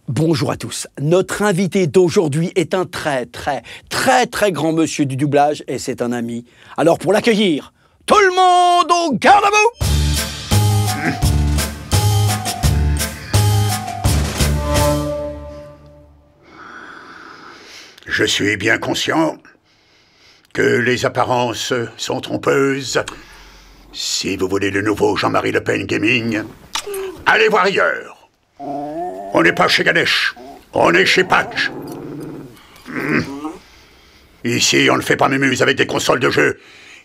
Bonjour à tous. Notre invité d'aujourd'hui est un très grand monsieur du doublage et c'est un ami. Alors pour l'accueillir, tout le monde au garde à vous! Je suis bien conscient que les apparences sont trompeuses. Si vous voulez le nouveau Jean-Marie Le Pen Gaming, allez voir ailleurs. On n'est pas chez Ganesh, on est chez Patch. Ici, on ne fait pas mémuse avec des consoles de jeu.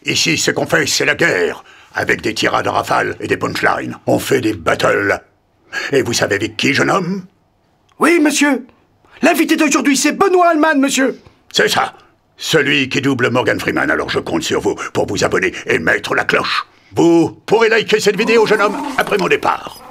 Ici, ce qu'on fait, c'est la guerre, avec des tirades en rafale et des punchlines. On fait des battles. Et vous savez avec qui, jeune homme? Oui, monsieur. L'invité d'aujourd'hui, c'est Benoît Alman, monsieur. C'est ça. Celui qui double Morgan Freeman. Alors je compte sur vous pour vous abonner et mettre la cloche. Vous pourrez liker cette vidéo, jeune homme, après mon départ.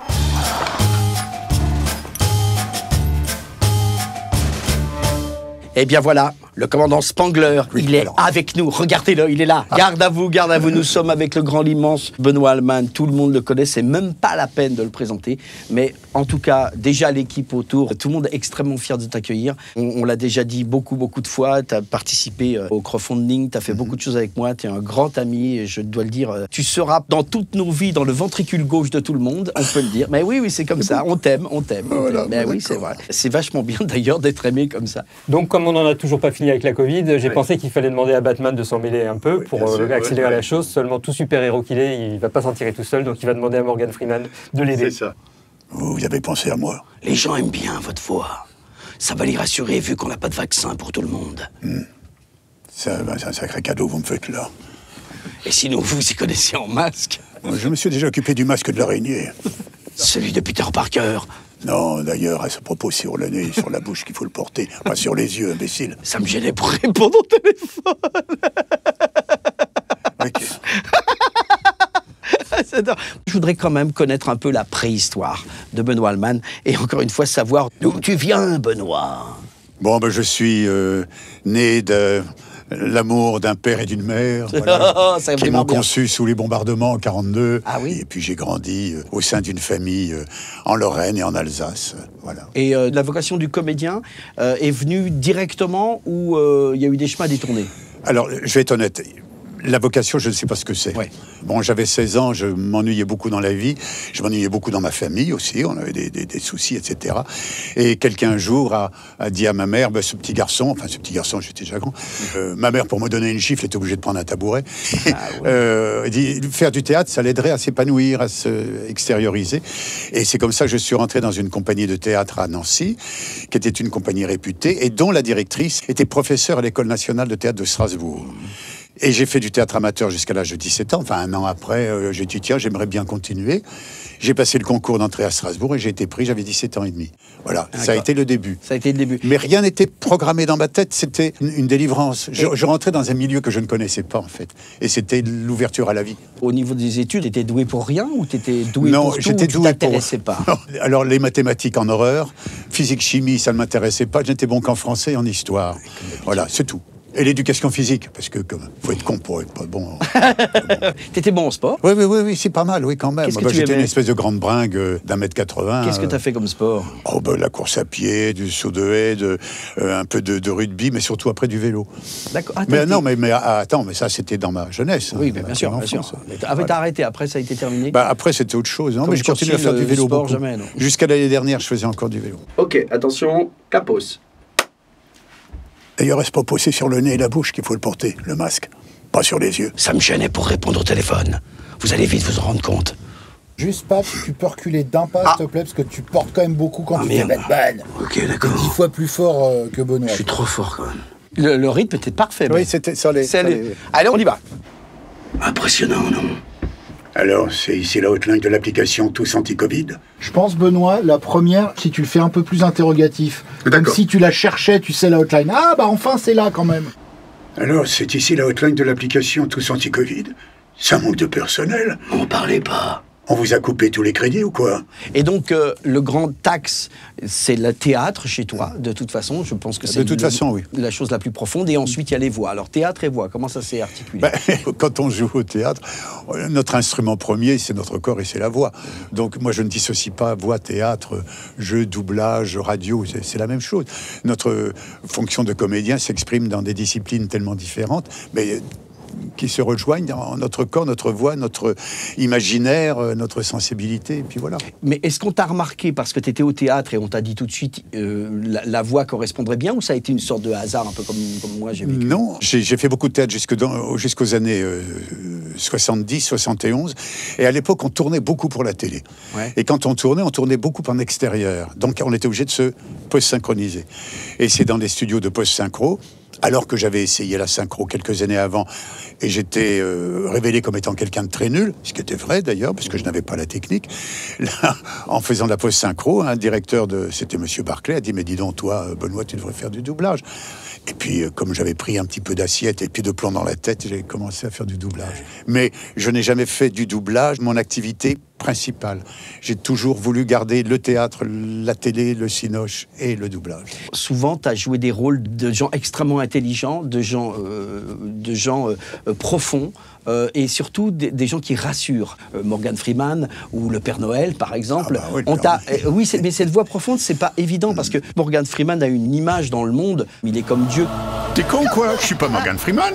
Eh bien voilà, le commandant Spangler, il est avec nous. Regardez-le, il est là. Garde à vous. Nous sommes avec le grand, l'immense Benoît Alman. Tout le monde le connaît, c'est même pas la peine de le présenter. Mais en tout cas, déjà l'équipe autour, tout le monde est extrêmement fier de t'accueillir. On l'a déjà dit beaucoup de fois. Tu as participé au crowdfunding, tu as fait beaucoup de choses avec moi. Tu es un grand ami, et je dois le dire. Tu seras dans toutes nos vies dans le ventricule gauche de tout le monde, on peut le dire. Mais oui, c'est comme ça. On t'aime. Voilà, Mais oui, c'est vrai. C'est vachement bien d'ailleurs d'être aimé comme ça. Donc, comme on n'en a toujours pas fini avec la Covid, j'ai pensé qu'il fallait demander à Batman de s'en mêler un peu pour accélérer la chose. Seulement, tout super-héros qu'il est, il va pas s'en tirer tout seul, donc il va demander à Morgan Freeman de l'aider. C'est ça. Vous avez pensé à moi. Les gens aiment bien votre voix. Ça va les rassurer vu qu'on n'a pas de vaccin pour tout le monde. C'est un sacré cadeau que vous me faites là. Et sinon, vous y connaissez en masque? Je me suis déjà occupé du masque de l'araignée. Celui de Peter Parker. Non, d'ailleurs, à ce propos, c'est sur le nez et sur la bouche qu'il faut le porter, pas sur les yeux, imbécile. Ça me gênait pour répondre au téléphone. Ok. Je voudrais quand même connaître un peu la préhistoire de Benoît Alman et encore une fois savoir d'où tu viens, Benoît. Bon, je suis né de l'amour d'un père et d'une mère, voilà, qui m'ont conçu sous les bombardements en 1942. Ah oui. Et puis j'ai grandi au sein d'une famille en Lorraine et en Alsace. Voilà. Et la vocation du comédien est venue directement ou il y a eu des chemins détournés? Alors, je vais être honnête. La vocation, je ne sais pas ce que c'est. Ouais. Bon, j'avais 16 ans, je m'ennuyais beaucoup dans la vie, je m'ennuyais beaucoup dans ma famille aussi, on avait des soucis, etc. Et quelqu'un un jour a dit à ma mère, ce petit garçon, j'étais déjà grand, ma mère, pour me donner une gifle, était obligée de prendre un tabouret. Dit, faire du théâtre, ça l'aiderait à s'épanouir, à se extérioriser. Et c'est comme ça que je suis rentré dans une compagnie de théâtre à Nancy, qui était une compagnie réputée, et dont la directrice était professeure à l'École nationale de théâtre de Strasbourg. Et j'ai fait du théâtre amateur jusqu'à l'âge de 17 ans. Enfin, un an après, j'ai dit, tiens, j'aimerais bien continuer. J'ai passé le concours d'entrée à Strasbourg et j'ai été pris, j'avais 17 ans et demi. Voilà, ça a été le début. Ça a été le début. Mais rien n'était programmé dans ma tête, c'était une délivrance. Je rentrais dans un milieu que je ne connaissais pas, en fait. Et c'était l'ouverture à la vie. Au niveau des études, t'étais doué pour rien ou t'étais doué pour tout? Non, j'étais doué pour... pas? Non. Alors, les mathématiques en horreur, physique, chimie, ça ne m'intéressait pas. J'étais bon qu'en français et en histoire. Voilà, c'est tout. Et l'éducation physique, parce que faut être con pour être pas bon. T'étais bon en sport? Oui, c'est pas mal, oui, quand même. J'étais une espèce de grande bringue d'1m80. Qu'est-ce que t'as fait comme sport? La course à pied, du saut de haie, un peu de rugby, mais surtout après du vélo. D'accord. Attends, mais ça, c'était dans ma jeunesse. Oui, bien sûr. T'as arrêté, après ça a été terminé? Après, c'était autre chose. Non, mais je continue à faire du vélo beaucoup. Jusqu'à l'année dernière, je faisais encore du vélo. Ok, attention, capos. D'ailleurs, reste pas posé sur le nez et la bouche qu'il faut le porter, le masque. Pas sur les yeux. Ça me gênait pour répondre au téléphone. Vous allez vite vous en rendre compte. Juste, Pat, tu peux reculer d'un pas, s'il te plaît, parce que tu portes quand même beaucoup quand tu fais Batman. Ok, d'accord. T'es 10 fois plus fort que Benoît. Je suis trop fort, quand même. Le rythme était parfait. Oui, c'était ça. Allez, on y va. Impressionnant, non? Alors, c'est ici la hotline de l'application Tous Anti-Covid? Je pense, Benoît, la première, si tu le fais un peu plus interrogatif. Comme si tu la cherchais, tu sais, la hotline. Enfin, c'est là, quand même. Alors, c'est ici la hotline de l'application Tous Anti-Covid? Ça manque de personnel. M'en parlez pas. On vous a coupé tous les crédits ou quoi? Et donc, le grand axe, c'est le théâtre chez toi, de toute façon. Je pense que c'est oui. La chose la plus profonde. Et ensuite, il y a les voix. Alors, théâtre et voix, comment ça s'est articulé? Quand on joue au théâtre, notre instrument premier, c'est notre corps et c'est la voix. Donc, moi, je ne dissocie pas voix, théâtre, jeu, doublage, radio. C'est la même chose. Notre fonction de comédien s'exprime dans des disciplines tellement différentes, mais qui se rejoignent dans notre corps, notre voix, notre imaginaire, notre sensibilité, et puis voilà. Mais est-ce qu'on t'a remarqué, parce que tu étais au théâtre et on t'a dit tout de suite la voix correspondrait bien, ou ça a été une sorte de hasard, un peu comme moi j'ai vécu? Non, j'ai fait beaucoup de théâtre jusqu'aux années 70, 71, et à l'époque on tournait beaucoup pour la télé. Ouais. Et quand on tournait beaucoup en extérieur, donc on était obligé de se post-synchroniser. Et c'est dans les studios de post-synchro, alors que j'avais essayé la synchro quelques années avant, et j'étais révélé comme étant quelqu'un de très nul, ce qui était vrai d'ailleurs, parce que je n'avais pas la technique. Là, en faisant de la post-synchro, un directeur c'était Monsieur Barclay, a dit « Mais dis donc, toi, Benoît, tu devrais faire du doublage ». Et puis, comme j'avais pris un petit peu d'assiette et puis de plomb dans la tête, j'ai commencé à faire du doublage. Mais je n'ai jamais fait du doublage mon activité principale. J'ai toujours voulu garder le théâtre, la télé, le cinoche et le doublage. Souvent, tu as joué des rôles de gens extrêmement intelligents, de gens profonds, et surtout des gens qui rassurent. Morgan Freeman ou le Père Noël, par exemple. Ah bah oui, oui, mais cette voix profonde, c'est pas évident, parce que Morgan Freeman a une image dans le monde, il est comme Dieu. T'es con, quoi? Je suis pas Morgan Freeman,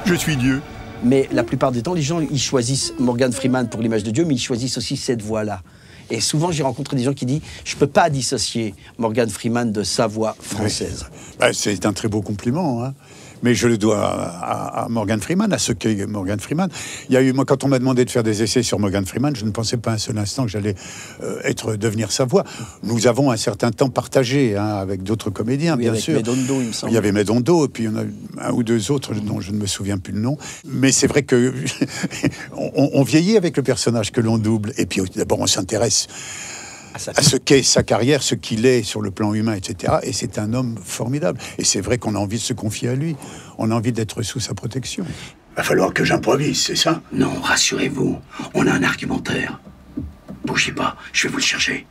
je suis Dieu. Mais la plupart du temps, les gens, ils choisissent Morgan Freeman pour l'image de Dieu, mais ils choisissent aussi cette voix-là. Et souvent, j'ai rencontré des gens qui disent « Je peux pas dissocier Morgan Freeman de sa voix française. Oui. C'est un très beau compliment, hein. Mais je le dois à Morgan Freeman, à ce qu'est Morgan Freeman. Il y a eu, moi, quand on m'a demandé de faire des essais sur Morgan Freeman, je ne pensais pas un seul instant que j'allais devenir sa voix. Nous avons un certain temps partagé avec d'autres comédiens, oui, bien avec sûr. Medondo, il me semble. Il y avait Medondo, et puis il y en a un ou deux autres dont je ne me souviens plus le nom. Mais c'est vrai que on vieillit avec le personnage que l'on double. Et puis d'abord, on s'intéresse à ce qu'est sa carrière, ce qu'il est sur le plan humain, etc. Et c'est un homme formidable. Et c'est vrai qu'on a envie de se confier à lui. On a envie d'être sous sa protection. Va falloir que j'improvise, c'est ça? Non, rassurez-vous, on a un argumentaire. Bougez pas, je vais vous le chercher.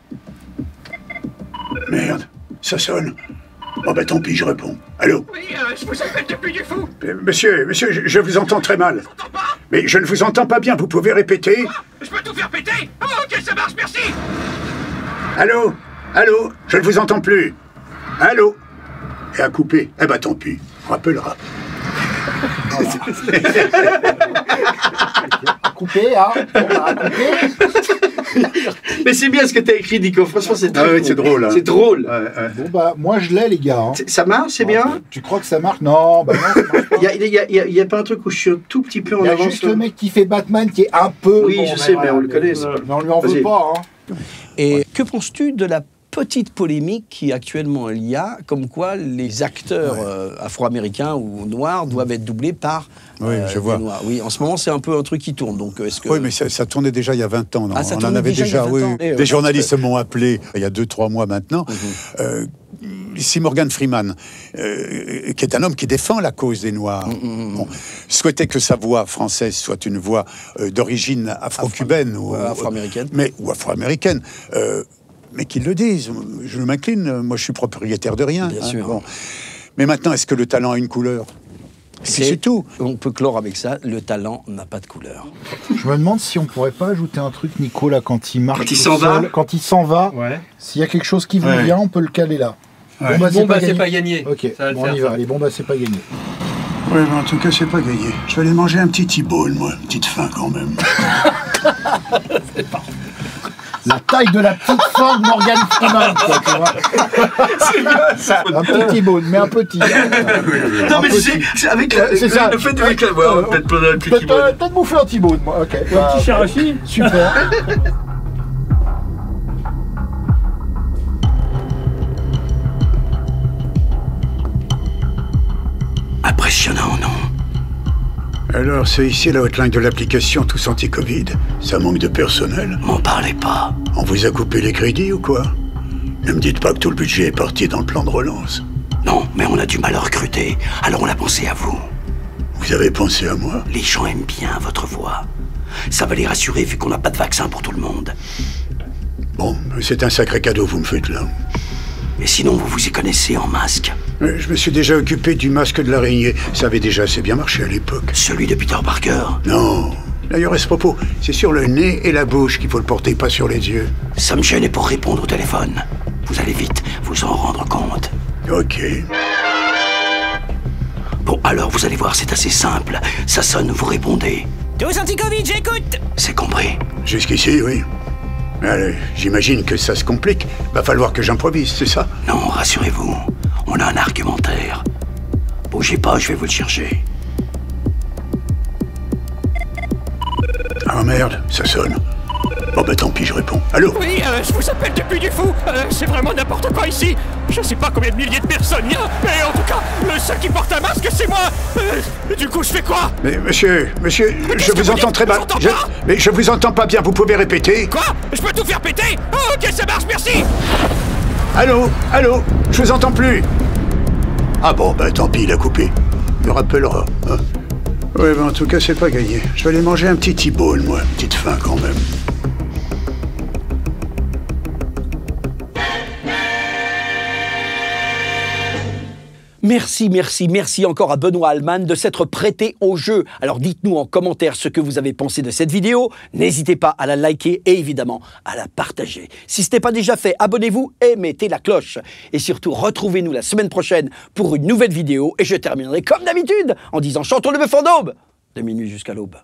Merde, ça sonne. Oh bah tant pis, je réponds. Allô? Oui, je vous appelle depuis du fou. Monsieur, je vous entends très mal. Mais je ne vous entends pas bien, vous pouvez répéter? Je peux tout faire péter? Oh, ok, ça marche, merci. Allô? Allô? Je ne vous entends plus. Allô? Et à couper. Eh ben tant pis, on rappellera. Coupé, hein? On a coupé. Mais c'est bien ce que tu as écrit, Nico. Franchement, c'est très oui, c'est drôle. Hein. C'est drôle. Bon, bah, moi, je l'ai, les gars. Hein. Ça marche, c'est bien? Tu crois que ça marche? Non, bah non, ça marche pas. Il y a pas un truc où je suis un tout petit peu en avance? Il y a juste le mec qui fait Batman qui est un peu... Oui, je sais, mais on le connaît. Mais on lui en veut pas, hein. Et que penses-tu de la petite polémique qui actuellement il y a, comme quoi les acteurs afro-américains ou noirs doivent être doublés par je vois. des noirs. Oui, en ce moment, c'est un peu un truc qui tourne. Donc, est-ce que... Oui, mais ça tournait déjà il y a 20 ans. Non, ça on en avait déjà, il y a 20 ans. Des journalistes m'ont appelé il y a 2-3 mois maintenant. Si Morgan Freeman, qui est un homme qui défend la cause des Noirs, souhaitait que sa voix française soit une voix d'origine afro-cubaine ou afro-américaine, ou afro-américaine, mais qu'ils le disent. Je m'incline. Moi, je suis propriétaire de rien. Bien sûr. Bon. Mais maintenant, est-ce que le talent a une couleur? C'est tout. On peut clore avec ça. Le talent n'a pas de couleur. Je me demande si on pourrait pas ajouter un truc, Nico, là, quand il marche. Quand il s'en va. Quand il s'en va. Ouais. S'il y a quelque chose qui vous vient, on peut le caler là. Ouais. Bon, bah, c'est pas gagné. Ok, Ça va bon, on y va. Allez, bon, bah, c'est pas gagné. Oui, mais en tout cas, c'est pas gagné. Je vais aller manger un petit T-bone, moi. Petite faim, quand même. La taille de la petite fin de Morgan Freeman, quoi, tu vois. C'est bien ça. Un petit T-bone, mais un petit. Non, mais c'est avec ça. le fait de l'éclavoir, peut-être pendant un petit T-bone. Peut-être bouffer un T-bone, moi. Ok. Un petit chirachi. Super. Impressionnant, non? Alors, c'est ici la hotline de l'application Tous Anti-Covid. Ça manque de personnel. M'en parlez pas. On vous a coupé les crédits ou quoi? Ne me dites pas que tout le budget est parti dans le plan de relance. Non, mais on a du mal à recruter, alors on a pensé à vous. Vous avez pensé à moi? Les gens aiment bien votre voix. Ça va les rassurer vu qu'on n'a pas de vaccin pour tout le monde. Bon, c'est un sacré cadeau vous me faites là. Et sinon, vous vous y connaissez en masque? Je me suis déjà occupé du masque de l'araignée. Ça avait déjà assez bien marché à l'époque. Celui de Peter Parker? Non. D'ailleurs, à ce propos, c'est sur le nez et la bouche qu'il faut le porter, pas sur les yeux. Ça me gêne pour répondre au téléphone. Vous allez vite vous en rendre compte. Ok. Bon, alors, vous allez voir, c'est assez simple. Ça sonne, vous répondez. Tous anti-Covid, j'écoute. C'est compris? Jusqu'ici, oui. Allez, j'imagine que ça se complique. Va falloir que j'improvise, c'est ça? Non, rassurez-vous. On a un argumentaire. Bougez pas, je vais vous le chercher. Ah merde, ça sonne. Bon bah tant pis, je réponds. Allô? Oui, je vous appelle depuis du fou. C'est vraiment n'importe quoi ici. Je sais pas combien de milliers de personnes il y a, mais en tout cas, le seul qui porte un masque, c'est moi. Du coup, je fais quoi? Mais monsieur, je vous entends très mal. Mais je vous entends pas bien, vous pouvez répéter? Quoi? Je peux tout faire péter? Oh, ok, ça marche, merci. Allô? Je vous entends plus. Ah bon, bah tant pis, il a coupé. Il me rappellera, hein. Ouais, bah en tout cas, c'est pas gagné. Je vais aller manger un petit T-bone, moi. Petite faim, quand même. Merci encore à Benoît Alman de s'être prêté au jeu. Alors dites-nous en commentaire ce que vous avez pensé de cette vidéo. N'hésitez pas à la liker et évidemment à la partager. Si ce n'est pas déjà fait, abonnez-vous et mettez la cloche. Et surtout, retrouvez-nous la semaine prochaine pour une nouvelle vidéo. Et je terminerai comme d'habitude en disant chantons le bœuf en daube de minuit jusqu'à l'aube.